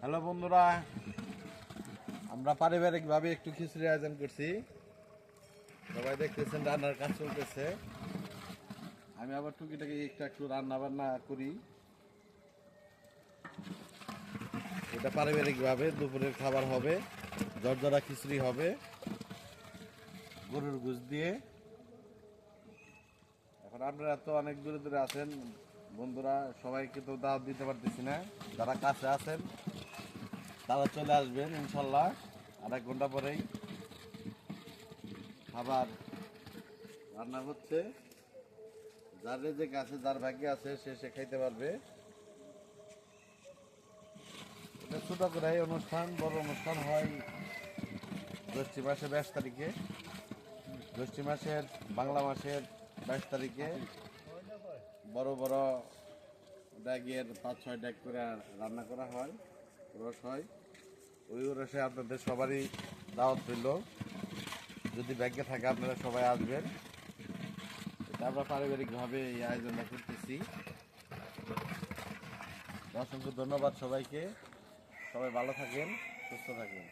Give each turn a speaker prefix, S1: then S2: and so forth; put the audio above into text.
S1: Hello বন্ধুরা, আমরা পারিবারিকভাবে একটু খিচুড়ি আয়োজন করছি। সবাই দেখতেছেন রান্নার কাজ চলতেছে। আমি আবার টুকিটাকি একটু রান্না বান্না করি। এটা পারিবারিকভাবে দুপুরের খাবার হবে। জর্জরা খিচুড়ি হবে গরুর গোশত দিয়ে। এখন আপনারা তো অনেক দূরে দূরে আছেন বন্ধুরা, সবাইকে তো দাওয়াত দিতে পারতেছি না। যারা কাছে আছেন তারা চলে আসবেন ইনশাল্লাহ। আর 1 ঘন্টা পরেই খাবার রান্না হচ্ছে। যার রেজেক আছে, যার ভাগ্যে আছে, সে খাইতে পারবে। এটা ছোট করে অনুষ্ঠান, বড় অনুষ্ঠান হয় জ্যৈষ্ঠ মাসের 22 তারিখে। জ্যৈষ্ঠ মাসের বাংলা মাসের 22 তারিখে বড় বড় ড্যাগের 5-6 ড্যাগ করে রান্না করা হয়, রস হয়। ওই রসে আপনাদের সবারই দাওয়াত রইল। যদি ভাগ্যে থাকে আপনারা সবাই আসবেন। এটা আমরা পারিবারিকভাবে এই আয়োজনটা করতেছি। অসংখ্য ধন্যবাদ সবাইকে। সবাই ভালো থাকেন, সুস্থ থাকেন।